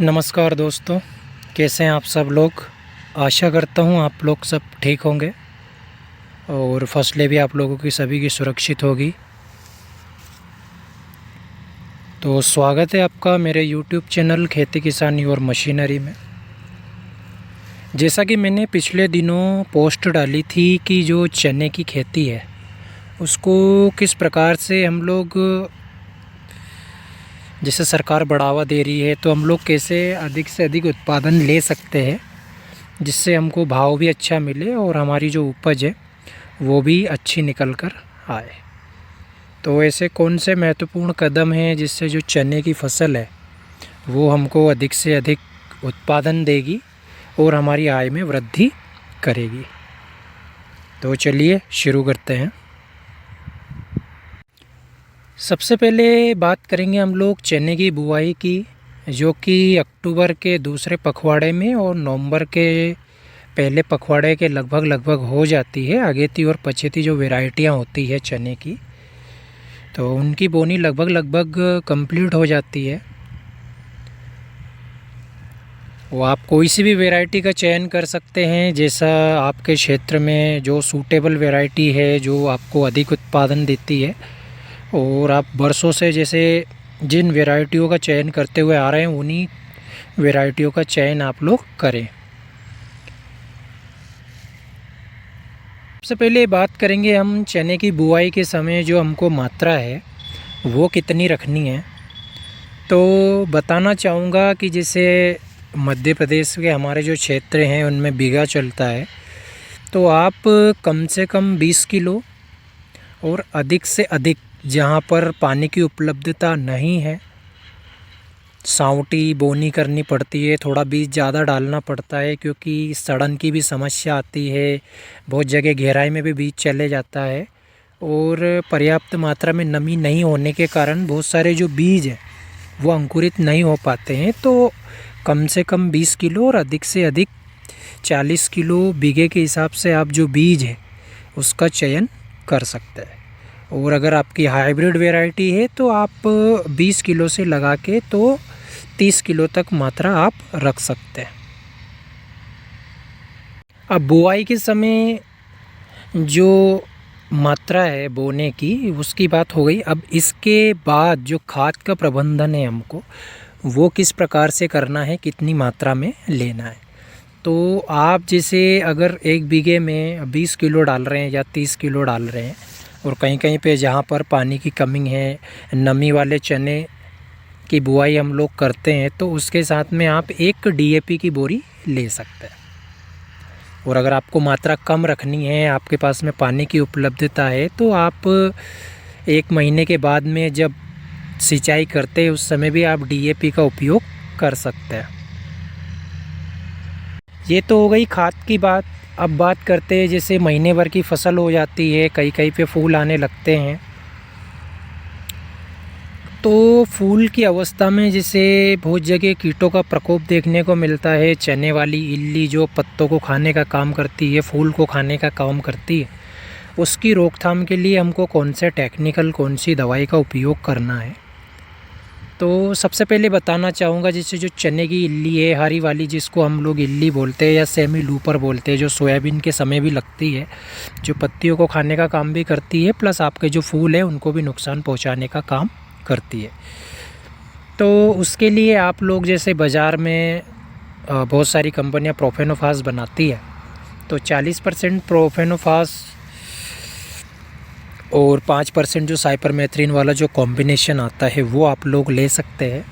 नमस्कार दोस्तों, कैसे हैं आप सब लोग। आशा करता हूं आप लोग सब ठीक होंगे और फसलें भी आप लोगों की सभी की सुरक्षित होगी। तो स्वागत है आपका मेरे YouTube चैनल खेती किसानी और मशीनरी में। जैसा कि मैंने पिछले दिनों पोस्ट डाली थी कि जो चने की खेती है उसको किस प्रकार से हम लोग, जैसे सरकार बढ़ावा दे रही है, तो हम लोग कैसे अधिक से अधिक उत्पादन ले सकते हैं जिससे हमको भाव भी अच्छा मिले और हमारी जो उपज है वो भी अच्छी निकल कर आए। तो ऐसे कौन से महत्वपूर्ण कदम हैं जिससे जो चने की फसल है वो हमको अधिक से अधिक उत्पादन देगी और हमारी आय में वृद्धि करेगी। तो चलिए शुरू करते हैं। सबसे पहले बात करेंगे हम लोग चने की बुआई की, जो कि अक्टूबर के दूसरे पखवाड़े में और नवंबर के पहले पखवाड़े के लगभग हो जाती है। अगेती और पछेती जो वैरायटियां होती है चने की, तो उनकी बोनी लगभग कंप्लीट हो जाती है। वो आप कोई सी भी वैरायटी का चयन कर सकते हैं, जैसा आपके क्षेत्र में जो सूटेबल वैरायटी है, जो आपको अधिक उत्पादन देती है। और आप बरसों से जैसे जिन वैरायटियों का चयन करते हुए आ रहे हैं उन्हीं वैरायटियों का चयन आप लोग करें। सबसे पहले बात करेंगे हम चने की बुआई के समय जो हमको मात्रा है वो कितनी रखनी है। तो बताना चाहूँगा कि जैसे मध्य प्रदेश के हमारे जो क्षेत्र हैं उनमें बीघा चलता है, तो आप कम से कम 20 किलो और अधिक से अधिक, जहाँ पर पानी की उपलब्धता नहीं है, सावटी बोनी करनी पड़ती है, थोड़ा बीज ज़्यादा डालना पड़ता है क्योंकि सड़न की भी समस्या आती है, बहुत जगह गहराई में भी बीज चले जाता है और पर्याप्त मात्रा में नमी नहीं होने के कारण बहुत सारे जो बीज हैं वो अंकुरित नहीं हो पाते हैं। तो कम से कम 20 किलो और अधिक से अधिक 40 किलो बीघे के हिसाब से आप जो बीज है उसका चयन कर सकते हैं। और अगर आपकी हाइब्रिड वैरायटी है तो आप 20 किलो से लगा के तो 30 किलो तक मात्रा आप रख सकते हैं। अब बुआई के समय जो मात्रा है बोने की उसकी बात हो गई। अब इसके बाद जो खाद का प्रबंधन है हमको वो किस प्रकार से करना है, कितनी मात्रा में लेना है। तो आप जैसे अगर एक बीघे में 20 किलो डाल रहे हैं या 30 किलो डाल रहे हैं और कहीं कहीं पे जहाँ पर पानी की कमी है, नमी वाले चने की बुआई हम लोग करते हैं, तो उसके साथ में आप एक DAP की बोरी ले सकते हैं। और अगर आपको मात्रा कम रखनी है, आपके पास में पानी की उपलब्धता है, तो आप 1 महीने के बाद में जब सिंचाई करते हैं उस समय भी आप DAP का उपयोग कर सकते हैं। ये तो हो गई खाद की बात। अब बात करते हैं, जैसे महीने भर की फसल हो जाती है, कहीं कहीं पे फूल आने लगते हैं, तो फूल की अवस्था में जैसे बहुत जगह कीटों का प्रकोप देखने को मिलता है। चने वाली इल्ली जो पत्तों को खाने का काम करती है, फूल को खाने का काम करती है, उसकी रोकथाम के लिए हमको कौन सी दवाई का उपयोग करना है। तो सबसे पहले बताना चाहूँगा, जैसे जो चने की इल्ली है, हरी वाली, जिसको हम लोग इल्ली बोलते हैं या सेमी लूपर बोलते हैं, जो सोयाबीन के समय भी लगती है, जो पत्तियों को खाने का काम भी करती है, प्लस आपके जो फूल है उनको भी नुकसान पहुँचाने का काम करती है। तो उसके लिए आप लोग जैसे बाज़ार में बहुत सारी कंपनियां प्रोफेनोफास बनाती है, तो 40% प्रोफेनोफास और 5% जो साइपरमेथ्रिन वाला जो कॉम्बिनेशन आता है वो आप लोग ले सकते हैं।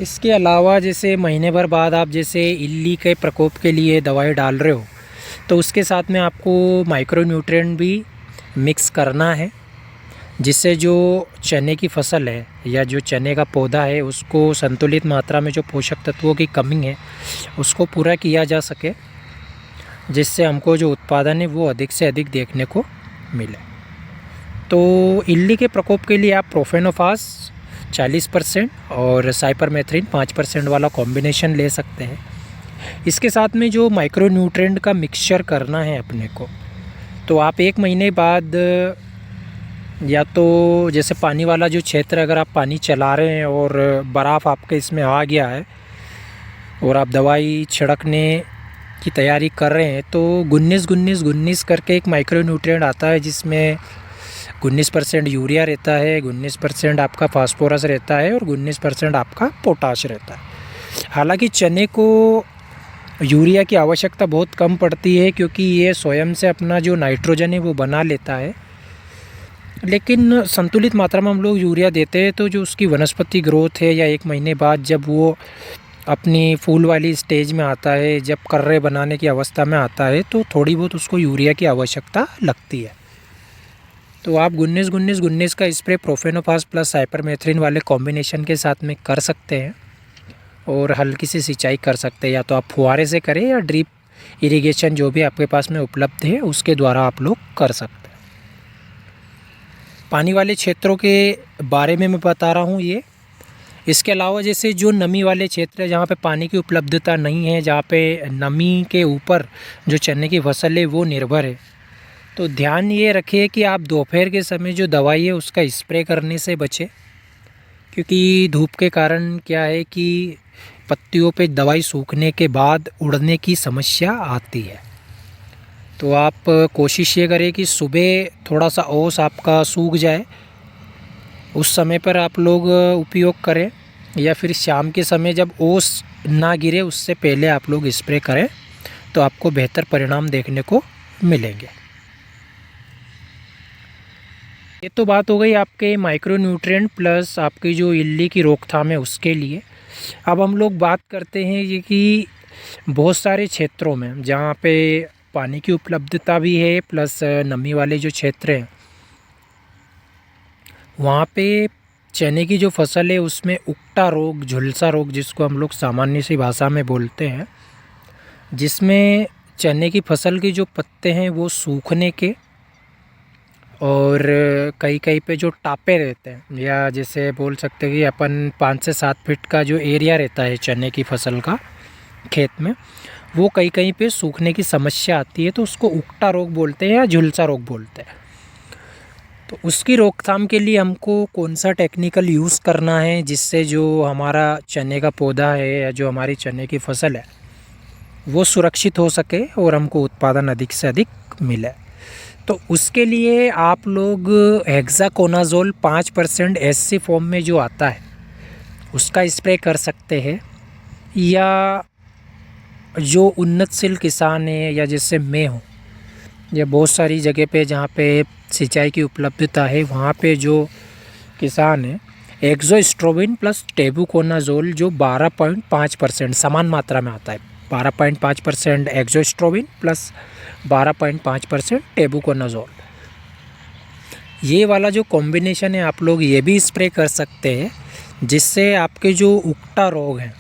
इसके अलावा जैसे महीने भर बाद आप जैसे इल्ली के प्रकोप के लिए दवाई डाल रहे हो, तो उसके साथ में आपको माइक्रो न्यूट्रिएंट भी मिक्स करना है, जिससे जो चने की फसल है या जो चने का पौधा है उसको संतुलित मात्रा में जो पोषक तत्वों की कमी है उसको पूरा किया जा सके, जिससे हमको जो उत्पादन है वो अधिक से अधिक देखने को मिले। तो इल्ली के प्रकोप के लिए आप प्रोफेनोफास 40% और साइपरमेथ्रिन 5% वाला कॉम्बिनेशन ले सकते हैं। इसके साथ में जो माइक्रो न्यूट्रिएंट का मिक्सचर करना है अपने को, तो आप 1 महीने बाद या तो जैसे पानी वाला जो क्षेत्र, अगर आप पानी चला रहे हैं और बर्फ़ आपके इसमें आ गया है और आप दवाई छिड़कने की तैयारी कर रहे हैं, तो 19-19-19 करके एक माइक्रो न्यूट्रिएंट आता है, जिसमें 19% यूरिया रहता है, 19% आपका फास्फोरस रहता है और 19% आपका पोटाश रहता है। हालांकि चने को यूरिया की आवश्यकता बहुत कम पड़ती है, क्योंकि ये स्वयं से अपना जो नाइट्रोजन है वो बना लेता है, लेकिन संतुलित मात्रा में हम लोग यूरिया देते हैं तो जो उसकी वनस्पति ग्रोथ है, या 1 महीने बाद जब वो अपनी फूल वाली स्टेज में आता है, जब कर्रे बनाने की अवस्था में आता है, तो थोड़ी बहुत उसको यूरिया की आवश्यकता लगती है। तो आप 19-19-19 का स्प्रे प्रोफेनोफास प्लस साइपरमेथ्रिन वाले कॉम्बिनेशन के साथ में कर सकते हैं और हल्की सी सिंचाई कर सकते हैं, या तो आप फुहारे से करें या ड्रिप इरिगेशन जो भी आपके पास में उपलब्ध है उसके द्वारा आप लोग कर सकते हैं। पानी वाले क्षेत्रों के बारे में मैं बता रहा हूँ ये। इसके अलावा जैसे जो नमी वाले क्षेत्र है, जहाँ पे पानी की उपलब्धता नहीं है, जहाँ पे नमी के ऊपर जो चने की फसल है वो निर्भर है, तो ध्यान ये रखिए कि आप दोपहर के समय जो दवाई है उसका स्प्रे करने से बचें, क्योंकि धूप के कारण क्या है कि पत्तियों पे दवाई सूखने के बाद उड़ने की समस्या आती है। तो आप कोशिश ये करें कि सुबह थोड़ा सा ओस आपका सूख जाए, उस समय पर आप लोग उपयोग करें, या फिर शाम के समय जब ओस ना गिरे उससे पहले आप लोग स्प्रे करें, तो आपको बेहतर परिणाम देखने को मिलेंगे। ये तो बात हो गई आपके माइक्रो न्यूट्रिएंट प्लस आपकी जो इल्ली की रोकथाम है उसके लिए। अब हम लोग बात करते हैं ये कि बहुत सारे क्षेत्रों में जहाँ पे पानी की उपलब्धता भी है प्लस नमी वाले जो क्षेत्र हैं, वहाँ पे चने की जो फसल है उसमें उकटा रोग, झुलसा रोग जिसको हम लोग सामान्य सी भाषा में बोलते हैं, जिसमें चने की फसल की जो पत्ते हैं वो सूखने के और कई कई पे जो टापे रहते हैं, या जैसे बोल सकते हैं कि अपन 5 से 7 फीट का जो एरिया रहता है चने की फसल का खेत में, वो कई कहीं पे सूखने की समस्या आती है, तो उसको उकटा रोग बोलते हैं या झुलसा रोग बोलते हैं। तो उसकी रोकथाम के लिए हमको कौन सा टेक्निकल यूज़ करना है जिससे जो हमारा चने का पौधा है या जो हमारी चने की फसल है वो सुरक्षित हो सके और हमको उत्पादन अधिक से अधिक मिले, तो उसके लिए आप लोग हेक्साकोनाजोल 5% एससी फॉर्म में जो आता है उसका स्प्रे कर सकते हैं, या जो उन्नतशील किसान है या जैसे मैं हूँ, या बहुत सारी जगह पे जहाँ पे सिंचाई की उपलब्धता है वहाँ पे जो किसान है, एक्सोस्ट्रोबिन प्लस टेबुकोनाजोल जो 12.5% समान मात्रा में आता है, 12.5% एक्सोस्ट्रोबिन प्लस 12.5% टेबुकोनाजोल, ये वाला जो कॉम्बिनेशन है आप लोग ये भी स्प्रे कर सकते हैं, जिससे आपके जो उकटा रोग है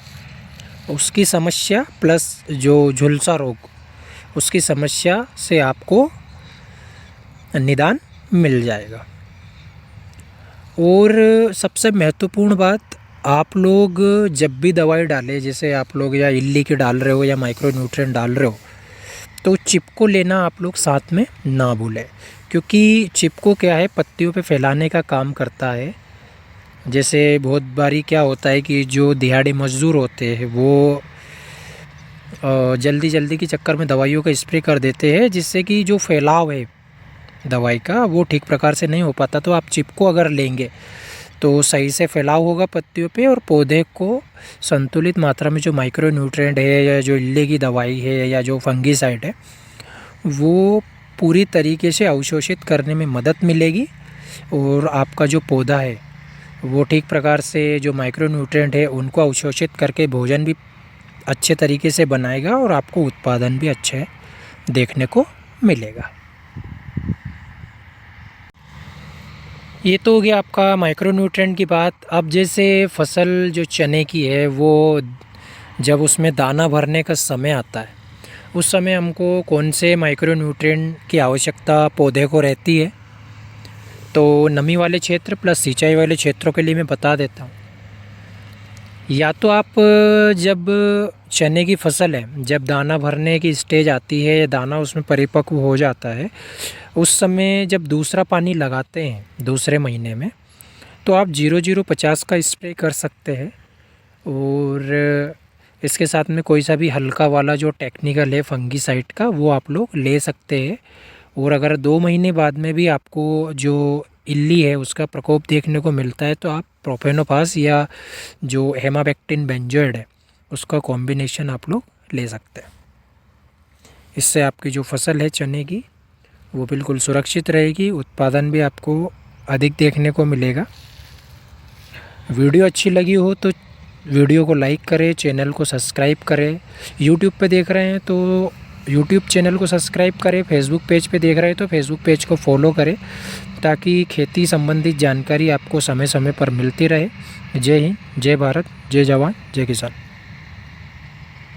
उसकी समस्या प्लस जो झुलसा रोग उसकी समस्या से आपको निदान मिल जाएगा। और सबसे महत्वपूर्ण बात, आप लोग जब भी दवाई डालें, जैसे आप लोग या इल्ली की डाल रहे हो या माइक्रो न्यूट्रिएंट डाल रहे हो, तो चिपको लेना आप लोग साथ में ना भूलें, क्योंकि चिपको क्या है, पत्तियों पे फैलाने का काम करता है। जैसे बहुत बारी क्या होता है कि जो दिहाड़ी मजदूर होते हैं वो जल्दी जल्दी के चक्कर में दवाइयों का स्प्रे कर देते हैं, जिससे कि जो फैलाव है दवाई का वो ठीक प्रकार से नहीं हो पाता। तो आप चिपको अगर लेंगे तो सही से फैलाव होगा पत्तियों पे, और पौधे को संतुलित मात्रा में जो माइक्रो न्यूट्रिएंट है या जो इल्ली की दवाई है या जो फंगीसाइड है वो पूरी तरीके से अवशोषित करने में मदद मिलेगी, और आपका जो पौधा है वो ठीक प्रकार से जो माइक्रो न्यूट्रिएंट है उनको अवशोषित करके भोजन भी अच्छे तरीके से बनाएगा और आपको उत्पादन भी अच्छे देखने को मिलेगा। ये तो हो गया आपका माइक्रो न्यूट्रिएंट की बात। अब जैसे फसल जो चने की है वो जब उसमें दाना भरने का समय आता है, उस समय हमको कौन से माइक्रो न्यूट्रिएंट की आवश्यकता पौधे को रहती है, तो नमी वाले क्षेत्र प्लस सिंचाई वाले क्षेत्रों के लिए मैं बता देता हूँ। या तो आप जब चने की फसल है, जब दाना भरने की स्टेज आती है या दाना उसमें परिपक्व हो जाता है, उस समय जब दूसरा पानी लगाते हैं दूसरे महीने में, तो आप 0050 का स्प्रे कर सकते हैं। और इसके साथ में कोई सा भी हल्का वाला जो टेक्निकल है फंगीसाइड का, वो आप लोग ले सकते हैं। और अगर 2 महीने बाद में भी आपको जो इल्ली है उसका प्रकोप देखने को मिलता है, तो आप प्रोफेनोफास या जो हेमाबैक्टिन बेंजोएड है उसका कॉम्बिनेशन आप लोग ले सकते हैं। इससे आपकी जो फसल है चने की वो बिल्कुल सुरक्षित रहेगी, उत्पादन भी आपको अधिक देखने को मिलेगा। वीडियो अच्छी लगी हो तो वीडियो को लाइक करें, चैनल को सब्सक्राइब करें। यूट्यूब पे देख रहे हैं तो यूट्यूब चैनल को सब्सक्राइब करें, फेसबुक पेज पे देख रहे हैं तो फेसबुक पेज को फॉलो करें, ताकि खेती संबंधित जानकारी आपको समय समय पर मिलती रहे। जय हिंद, जय भारत, जय जवान, जय किसान।